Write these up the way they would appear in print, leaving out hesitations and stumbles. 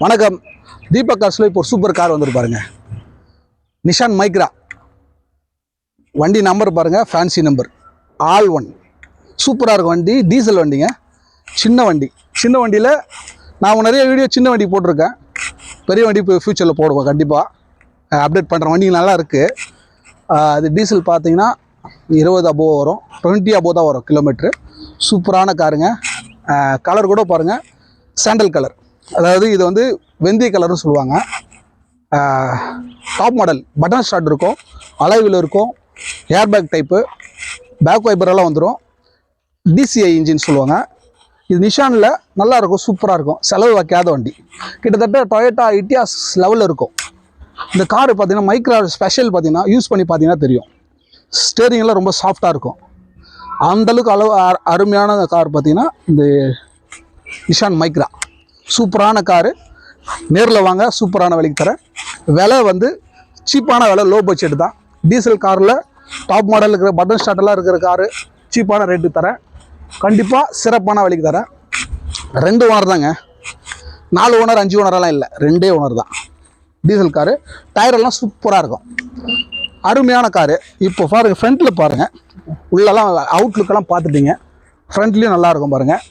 வணக்கம். தீபக் கார்ஸ்ல இப்போ ஒரு சூப்பர் கார் வந்துரு பாருங்க. நிஷான் மைக்ரா. வண்டி நம்பர் பாருங்க, ஃபேன்சி நம்பர், ஆல் ஒன். சூப்பராக இருக்கும் வண்டி. டீசல் வண்டிங்க, சின்ன வண்டி. சின்ன வண்டியில் நான் நிறைய வீடியோ சின்ன வண்டி போட்டிருக்கேன். பெரிய வண்டி இப்போ ஃப்யூச்சரில் போடுவோம் கண்டிப்பாக. அப்டேட் பண்ணுற வண்டி நல்லா இருக்குது. அது டீசல் பார்த்தீங்கன்னா 20 அபோவ் வரும், 20 அபோவ் தான் வரும் கிலோமீட்ரு. சூப்பரான காருங்க. கலர் கூட பாருங்கள், சாண்டல் கலர். அதாவது இது வந்து வெந்தய கலர்னு சொல்லுவாங்க. டாப் மாடல், பட்டன் ஸ்டார்ட் இருக்கும், அலைவில் இருக்கும், ஏர்பேக் டைப்பு, பேக் வைப்பரெல்லாம் வந்துடும். டிசிஐ இன்ஜின் சொல்லுவாங்க. இது நிஷானில் நல்லாயிருக்கும், சூப்பராக இருக்கும். செலவு வைக்காத வண்டி. கிட்டத்தட்ட டொயோட்டா இட்டியாஸ் லெவலில் இருக்கும் இந்த காரு. பார்த்தீங்கன்னா மைக்ரா ஸ்பெஷல் பார்த்தீங்கன்னா யூஸ் பண்ணி பார்த்தீங்கன்னா தெரியும். ஸ்டேரிங்லாம் ரொம்ப சாஃப்டாக இருக்கும். அந்தளவுக்கு அருமையான கார் பார்த்தீங்கன்னா இந்த நிஷான் மைக்ரா. சூப்பரான காரு. நேரில் வாங்க, சூப்பரான விலைக்கு தரேன். விலை வந்து சீப்பான விலை, லோ பட்ஜெட் தான். டீசல் காரில் டாப் மாடல் இருக்கிற பட்டன் ஸ்டார்டெல்லாம் இருக்கிற காரு சீப்பான ரேட்டு தரேன். கண்டிப்பாக சிறப்பான விலைக்கு தரேன். 2 ஓனர் தாங்க, 4 ஓனர் 5 ஓனரெல்லாம் இல்லை, 2 ஓனர் தான். Diesel car. டயரெல்லாம் சூப்பராக இருக்கும், அருமையான காரு. இப்போ பாருங்கள், ஃப்ரண்ட்டில் பாருங்கள், உள்ளெல்லாம் அவுட்லுக்கெல்லாம் பார்த்துட்டீங்க. ஃப்ரண்ட்லேயும் நல்லாயிருக்கும் பாருங்கள்.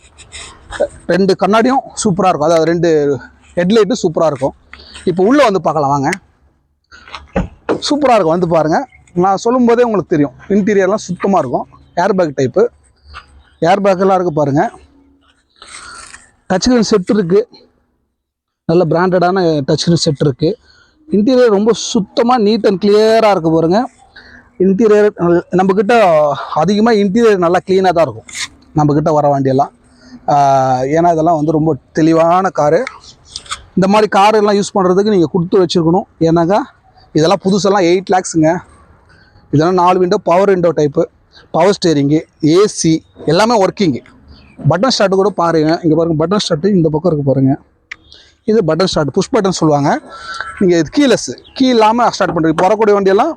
2 கண்ணாடியும் சூப்பராக இருக்கும், அதாவது 2 ஹெட்லைட்டும் சூப்பராக இருக்கும். இப்போ உள்ளே வந்து பார்க்கலாம் வாங்க. சூப்பராக இருக்கும், வந்து பாருங்கள். நான் சொல்லும் போதே உங்களுக்கு தெரியும், இன்டீரியர்லாம் சுத்தமாக இருக்கும். ஏர்பேக் டைப்பு, ஏர்பேக்கெல்லாம் இருக்குது பாருங்கள். டச் ஸ்க்ரீன் செட் இருக்குது, நல்ல பிராண்டடான டச் ஸ்க்ரீன் செட் இருக்குது. இன்டீரியர் ரொம்ப சுத்தமாக நீட் அண்ட் கிளியராக இருக்குது பாருங்கள். இன்டீரியர் நம்மக்கிட்ட அதிகமாக இன்டீரியர் நல்லா க்ளீனாக தான் இருக்கும் நம்மக்கிட்ட வர வண்டியெல்லாம். ஏன்னா இதெல்லாம் வந்து ரொம்ப தெளிவான காரு. இந்த மாதிரி காரெல்லாம் யூஸ் பண்ணுறதுக்கு நீங்கள் கொடுத்து வச்சுருக்கணும். ஏன்னாக்கா இதெல்லாம் புதுசெல்லாம் 8 lakhsங்க. இதெல்லாம் 4 window, power window type, power steering, AC எல்லாமே ஒர்க்கிங்கு. பட்டன் ஸ்டார்ட்டு கூட பாருங்கள். இங்கே பாருங்கள், பட்டன் ஸ்டார்ட்டு இந்த பக்கம் இருக்குது பாருங்கள். இது பட்டன் ஸ்டார்ட், புஷ் பட்டன் சொல்லுவாங்க. நீங்கள் இது கீலெஸ், கீ இல்லாமல் ஸ்டார்ட் பண்ணுறீங்க. இப்போ வரக்கூடிய வண்டியெல்லாம்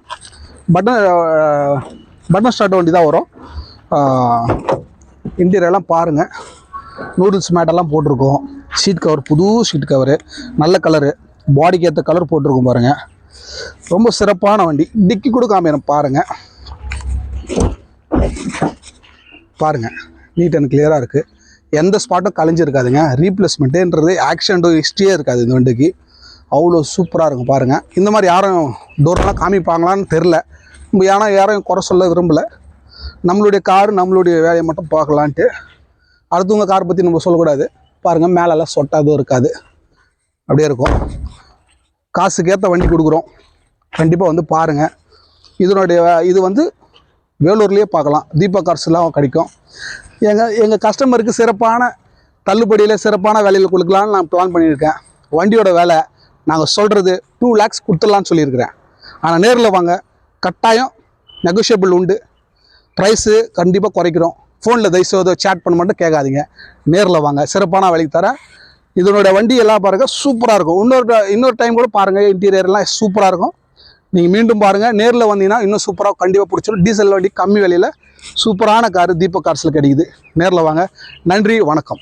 பட்டன் ஸ்டார்ட் வண்டி தான் வரும். இன்டீரியர்லாம் பாருங்கள். நூடுல்ஸ் மேட்டெல்லாம் போட்டிருக்கோம். சீட் கவர், புது சீட் கவரு, நல்ல கலரு, பாடிக்கு ஏற்ற கலர் போட்டிருக்கோம் பாருங்கள். ரொம்ப சிறப்பான வண்டி. டிக்கி கூட காமிக்கிறேன் பாருங்கள். பாருங்கள், நீட் அண்ட் கிளியராக இருக்குது. எந்த ஸ்பாட்டும் கலைஞ்சிருக்காதுங்க. ரீப்ளேஸ்மெண்ட்டுன்றது ஆக்சிடென்ட்டும் ஹிஸ்ட்ரியே இருக்காது இந்த வண்டிக்கு. அவ்வளோ சூப்பராக இருக்கும் பாருங்கள். இந்த மாதிரி யாரும் டோர்லாம் காமிப்பாங்களான்னு தெரில. நம்ம யாரையும் குறை சொல்ல விரும்பலை. நம்மளுடைய காரு, நம்மளுடைய வேலையை மட்டும் பார்க்கலான்ட்டு. அடுத்தவங்க காரை பற்றி நம்ம சொல்லக்கூடாது. பாருங்கள், மேலெல்லாம் சொட்டாதும் இருக்காது, அப்படியே இருக்கும். காசுக்கு ஏற்ற வண்டி கொடுக்குறோம், கண்டிப்பாக வந்து பாருங்கள். இது வந்து வேலூர்லேயே பார்க்கலாம். தீபக் கார்ஸ்லாம் கிடைக்கும். எங்கள் கஸ்டமருக்கு சிறப்பான தள்ளுபடியில் சிறப்பான விலையில் கொடுக்கலான்னு நான் பிளான் பண்ணியிருக்கேன். வண்டியோட விலை நாங்கள் சொல்கிறது 2 lakhs கொடுத்துடலான்னு சொல்லியிருக்கிறேன். ஆனால் நேரில் வாங்க, கட்டாயம் நெகோஷியபிள் உண்டு. ப்ரைஸு கண்டிப்பாக குறைக்கிறோம். ஃபோனில் தயவுசெய்து சேட் பண்ண மட்டும் கேட்காதீங்க. நேரில் வாங்க, சிறப்பான விலைக்கு தரேன். இதனுடைய வண்டி எல்லாம் பாருங்கள், சூப்பராக இருக்கும். இன்னொரு டைம் கூட பாருங்கள், இன்டீரியர்லாம் சூப்பராக இருக்கும். நீங்கள் மீண்டும் பாருங்கள். நேரில் வந்தீங்கன்னா இன்னும் சூப்பராக கண்டிப்பாக பிடிச்சிடும். டீசல் வண்டி கம்மி விலையில் சூப்பரான காரு தீபக் கார்ஸில் கிடைக்குது. நேரில் வாங்க. நன்றி, வணக்கம்.